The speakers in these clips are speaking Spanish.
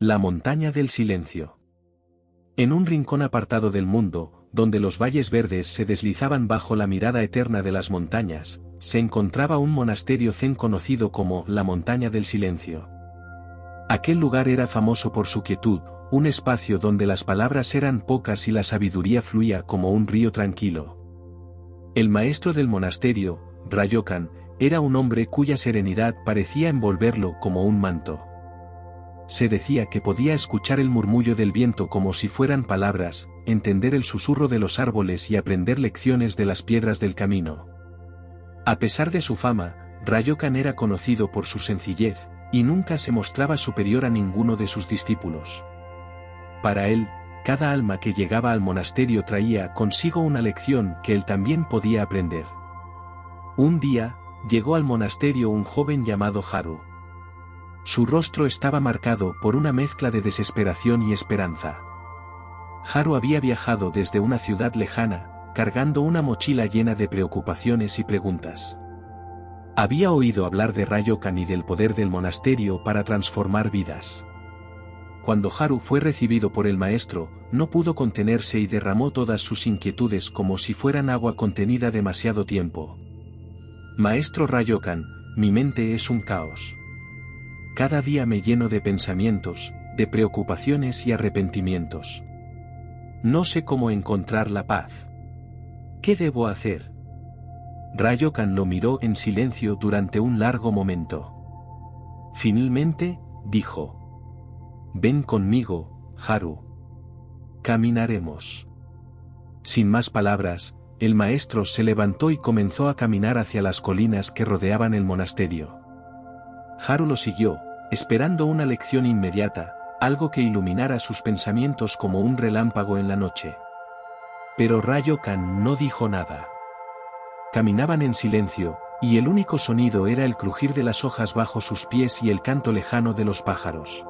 La montaña del silencio. En un rincón apartado del mundo, donde los valles verdes se deslizaban bajo la mirada eterna de las montañas, se encontraba un monasterio zen conocido como la montaña del silencio. Aquel lugar era famoso por su quietud, un espacio donde las palabras eran pocas y la sabiduría fluía como un río tranquilo. El maestro del monasterio, Ryokan, era un hombre cuya serenidad parecía envolverlo como un manto. Se decía que podía escuchar el murmullo del viento como si fueran palabras, entender el susurro de los árboles y aprender lecciones de las piedras del camino. A pesar de su fama, Ryokan era conocido por su sencillez, y nunca se mostraba superior a ninguno de sus discípulos. Para él, cada alma que llegaba al monasterio traía consigo una lección que él también podía aprender. Un día, llegó al monasterio un joven llamado Haru. Su rostro estaba marcado por una mezcla de desesperación y esperanza. Haru había viajado desde una ciudad lejana, cargando una mochila llena de preocupaciones y preguntas. Había oído hablar de Ryokan y del poder del monasterio para transformar vidas. Cuando Haru fue recibido por el maestro, no pudo contenerse y derramó todas sus inquietudes como si fueran agua contenida demasiado tiempo. Maestro Ryokan, mi mente es un caos. Cada día me lleno de pensamientos, de preocupaciones y arrepentimientos. No sé cómo encontrar la paz. ¿Qué debo hacer? Ryokan lo miró en silencio durante un largo momento. Finalmente, dijo: «Ven conmigo, Haru. Caminaremos». Sin más palabras, el maestro se levantó y comenzó a caminar hacia las colinas que rodeaban el monasterio. Haru lo siguió, esperando una lección inmediata, algo que iluminara sus pensamientos como un relámpago en la noche. Pero Ryokan no dijo nada. Caminaban en silencio, y el único sonido era el crujir de las hojas bajo sus pies y el canto lejano de los pájaros.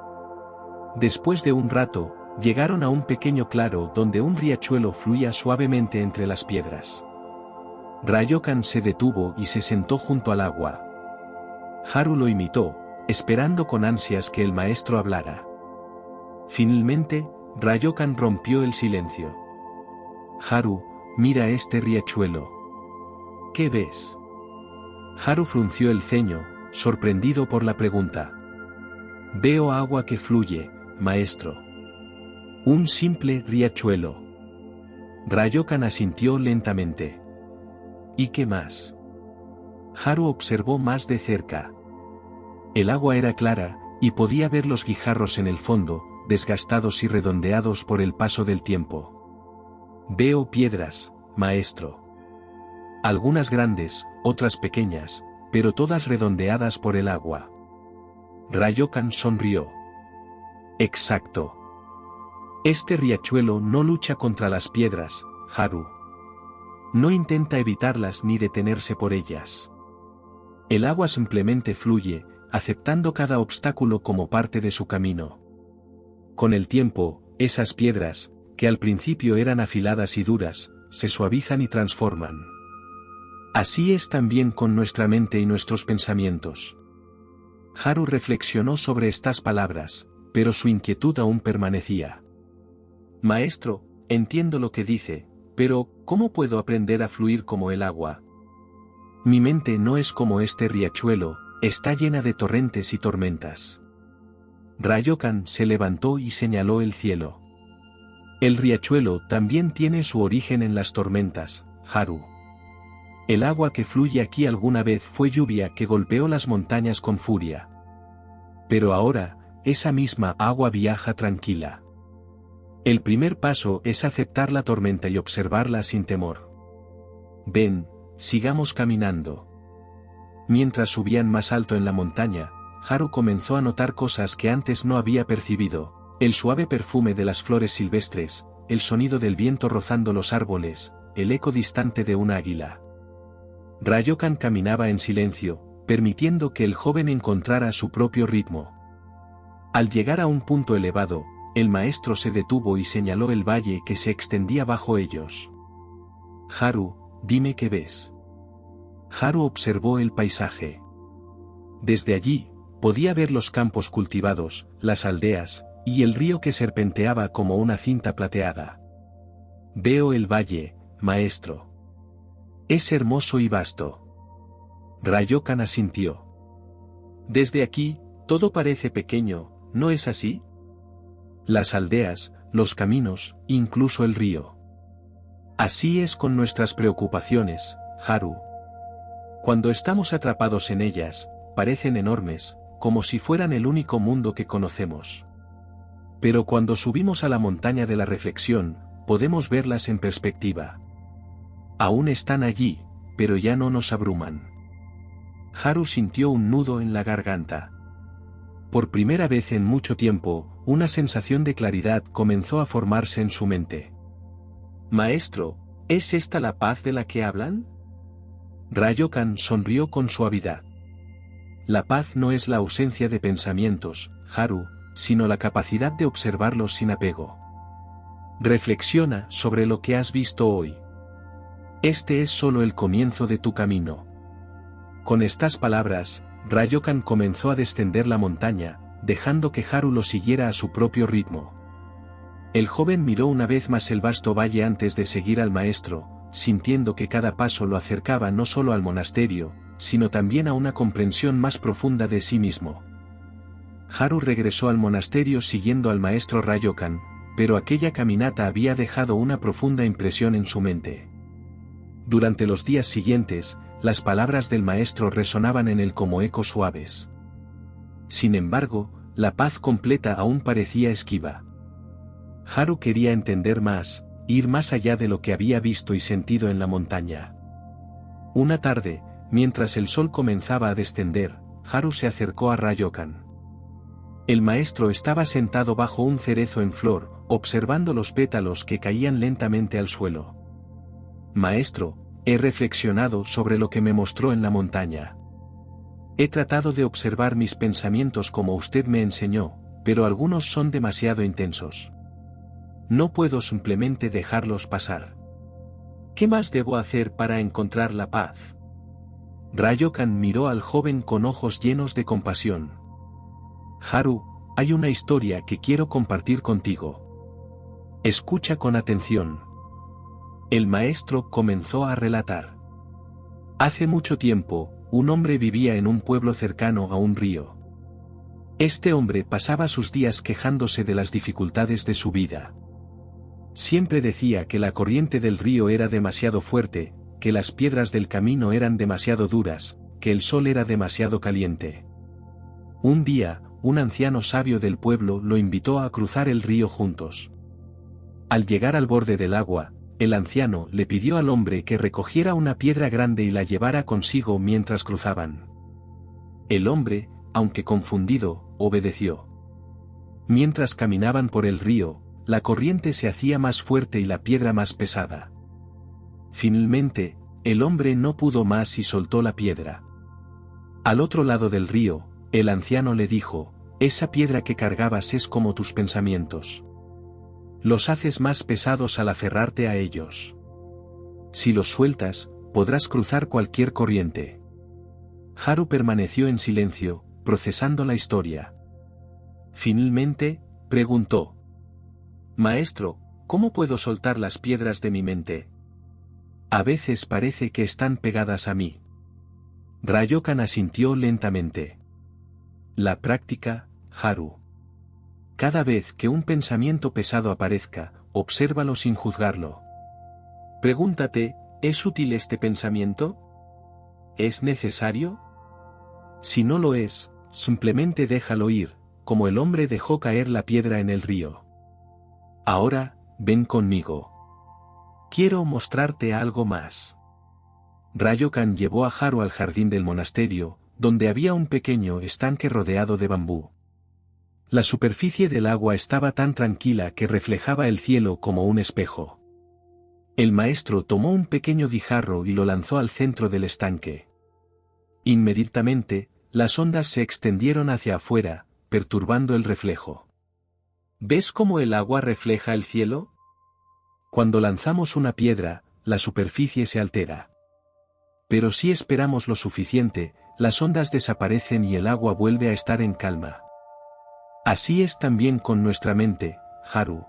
Después de un rato, llegaron a un pequeño claro donde un riachuelo fluía suavemente entre las piedras. Ryokan se detuvo y se sentó junto al agua. Haru lo imitó, esperando con ansias que el maestro hablara. Finalmente, Ryokan rompió el silencio. «Haru, mira este riachuelo. ¿Qué ves?» Haru frunció el ceño, sorprendido por la pregunta. «Veo agua que fluye, maestro. Un simple riachuelo». Ryokan asintió lentamente. «¿Y qué más?» Haru observó más de cerca. El agua era clara, y podía ver los guijarros en el fondo, desgastados y redondeados por el paso del tiempo. «Veo piedras, maestro. Algunas grandes, otras pequeñas, pero todas redondeadas por el agua». Ryokan sonrió. «Exacto. Este riachuelo no lucha contra las piedras, Haru. No intenta evitarlas ni detenerse por ellas. El agua simplemente fluye, aceptando cada obstáculo como parte de su camino. Con el tiempo, esas piedras, que al principio eran afiladas y duras, se suavizan y transforman. Así es también con nuestra mente y nuestros pensamientos». Haru reflexionó sobre estas palabras, pero su inquietud aún permanecía. «Maestro, entiendo lo que dice, pero ¿cómo puedo aprender a fluir como el agua? Mi mente no es como este riachuelo, está llena de torrentes y tormentas». Ryokan se levantó y señaló el cielo. «El riachuelo también tiene su origen en las tormentas, Haru. El agua que fluye aquí alguna vez fue lluvia que golpeó las montañas con furia. Pero ahora, esa misma agua viaja tranquila. El primer paso es aceptar la tormenta y observarla sin temor. Ven, sigamos caminando». Mientras subían más alto en la montaña, Haru comenzó a notar cosas que antes no había percibido: el suave perfume de las flores silvestres, el sonido del viento rozando los árboles, el eco distante de un águila. Ryokan caminaba en silencio, permitiendo que el joven encontrara su propio ritmo. Al llegar a un punto elevado, el maestro se detuvo y señaló el valle que se extendía bajo ellos. «Haru, dime qué ves». Haru observó el paisaje. Desde allí, podía ver los campos cultivados, las aldeas, y el río que serpenteaba como una cinta plateada. Veo el valle, maestro. Es hermoso y vasto. Rayokan asintió. Desde aquí, todo parece pequeño, ¿no es así? Las aldeas, los caminos, incluso el río. Así es con nuestras preocupaciones, Haru. Cuando estamos atrapados en ellas, parecen enormes, como si fueran el único mundo que conocemos. Pero cuando subimos a la montaña de la reflexión, podemos verlas en perspectiva. Aún están allí, pero ya no nos abruman. Haru sintió un nudo en la garganta. Por primera vez en mucho tiempo, una sensación de claridad comenzó a formarse en su mente. Maestro, ¿es esta la paz de la que hablan? Rayokan sonrió con suavidad. La paz no es la ausencia de pensamientos, Haru, sino la capacidad de observarlos sin apego. Reflexiona sobre lo que has visto hoy. Este es solo el comienzo de tu camino. Con estas palabras, Rayokan comenzó a descender la montaña, dejando que Haru lo siguiera a su propio ritmo. El joven miró una vez más el vasto valle antes de seguir al maestro, sintiendo que cada paso lo acercaba no solo al monasterio, sino también a una comprensión más profunda de sí mismo. Haru regresó al monasterio siguiendo al maestro Rayokan, pero aquella caminata había dejado una profunda impresión en su mente. Durante los días siguientes, las palabras del maestro resonaban en él como ecos suaves. Sin embargo, la paz completa aún parecía esquiva. Haru quería entender más, ir más allá de lo que había visto y sentido en la montaña. Una tarde, mientras el sol comenzaba a descender, Haru se acercó a Rayokan. El maestro estaba sentado bajo un cerezo en flor, observando los pétalos que caían lentamente al suelo. Maestro, he reflexionado sobre lo que me mostró en la montaña. He tratado de observar mis pensamientos como usted me enseñó, pero algunos son demasiado intensos. No puedo simplemente dejarlos pasar. ¿Qué más debo hacer para encontrar la paz? Rayokan miró al joven con ojos llenos de compasión. Haru, hay una historia que quiero compartir contigo. Escucha con atención. El maestro comenzó a relatar. Hace mucho tiempo, un hombre vivía en un pueblo cercano a un río. Este hombre pasaba sus días quejándose de las dificultades de su vida. Siempre decía que la corriente del río era demasiado fuerte, que las piedras del camino eran demasiado duras, que el sol era demasiado caliente. Un día, un anciano sabio del pueblo lo invitó a cruzar el río juntos. Al llegar al borde del agua, el anciano le pidió al hombre que recogiera una piedra grande y la llevara consigo mientras cruzaban. El hombre, aunque confundido, obedeció. Mientras caminaban por el río, la corriente se hacía más fuerte y la piedra más pesada. Finalmente, el hombre no pudo más y soltó la piedra. Al otro lado del río, el anciano le dijo, esa piedra que cargabas es como tus pensamientos. Los haces más pesados al aferrarte a ellos. Si los sueltas, podrás cruzar cualquier corriente. Haru permaneció en silencio, procesando la historia. Finalmente, preguntó. Maestro, ¿cómo puedo soltar las piedras de mi mente? A veces parece que están pegadas a mí. Rayokan asintió lentamente. La práctica, Haru. Cada vez que un pensamiento pesado aparezca, obsérvalo sin juzgarlo. Pregúntate, ¿es útil este pensamiento? ¿Es necesario? Si no lo es, simplemente déjalo ir, como el hombre dejó caer la piedra en el río. Ahora, ven conmigo. Quiero mostrarte algo más. Rayokan llevó a Haru al jardín del monasterio, donde había un pequeño estanque rodeado de bambú. La superficie del agua estaba tan tranquila que reflejaba el cielo como un espejo. El maestro tomó un pequeño guijarro y lo lanzó al centro del estanque. Inmediatamente, las ondas se extendieron hacia afuera, perturbando el reflejo. ¿Ves cómo el agua refleja el cielo? Cuando lanzamos una piedra, la superficie se altera. Pero si esperamos lo suficiente, las ondas desaparecen y el agua vuelve a estar en calma. Así es también con nuestra mente, Haru.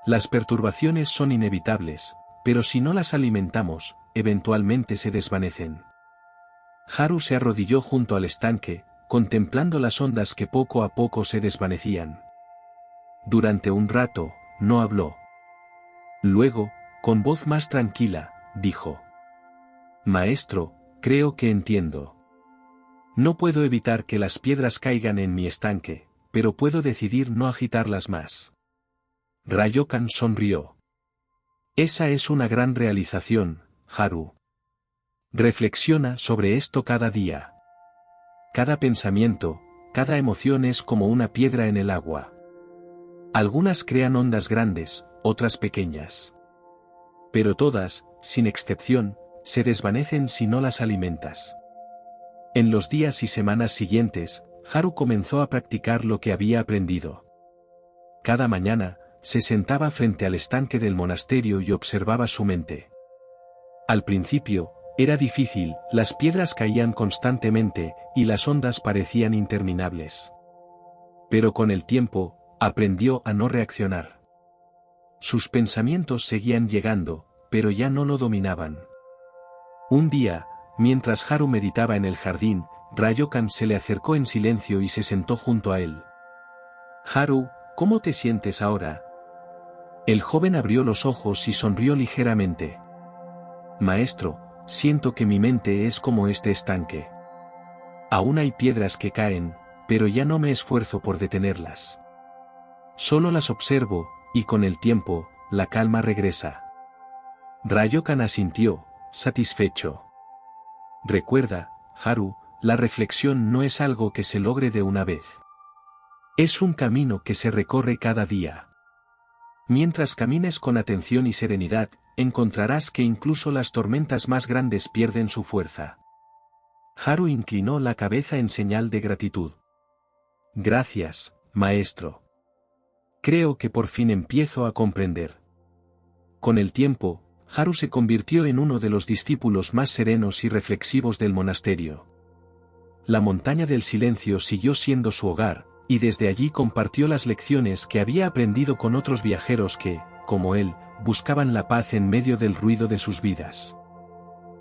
Las perturbaciones son inevitables, pero si no las alimentamos, eventualmente se desvanecen. Haru se arrodilló junto al estanque, contemplando las ondas que poco a poco se desvanecían. Durante un rato, no habló. Luego, con voz más tranquila, dijo: Maestro, creo que entiendo. No puedo evitar que las piedras caigan en mi estanque, pero puedo decidir no agitarlas más. Ryokan sonrió. Esa es una gran realización, Haru. Reflexiona sobre esto cada día. Cada pensamiento, cada emoción es como una piedra en el agua. Algunas crean ondas grandes, otras pequeñas. Pero todas, sin excepción, se desvanecen si no las alimentas. En los días y semanas siguientes, Haru comenzó a practicar lo que había aprendido. Cada mañana, se sentaba frente al estanque del monasterio y observaba su mente. Al principio, era difícil, las piedras caían constantemente, y las ondas parecían interminables. Pero con el tiempo, aprendió a no reaccionar. Sus pensamientos seguían llegando, pero ya no lo dominaban. Un día, mientras Haru meditaba en el jardín, Ryokan se le acercó en silencio y se sentó junto a él. Haru, ¿cómo te sientes ahora? El joven abrió los ojos y sonrió ligeramente. Maestro, siento que mi mente es como este estanque. Aún hay piedras que caen, pero ya no me esfuerzo por detenerlas. Solo las observo, y con el tiempo, la calma regresa. Ryokan asintió, satisfecho. Recuerda, Haru, la reflexión no es algo que se logre de una vez. Es un camino que se recorre cada día. Mientras camines con atención y serenidad, encontrarás que incluso las tormentas más grandes pierden su fuerza. Haru inclinó la cabeza en señal de gratitud. Gracias, maestro. Creo que por fin empiezo a comprender. Con el tiempo, Haru se convirtió en uno de los discípulos más serenos y reflexivos del monasterio. La montaña del silencio siguió siendo su hogar, y desde allí compartió las lecciones que había aprendido con otros viajeros que, como él, buscaban la paz en medio del ruido de sus vidas.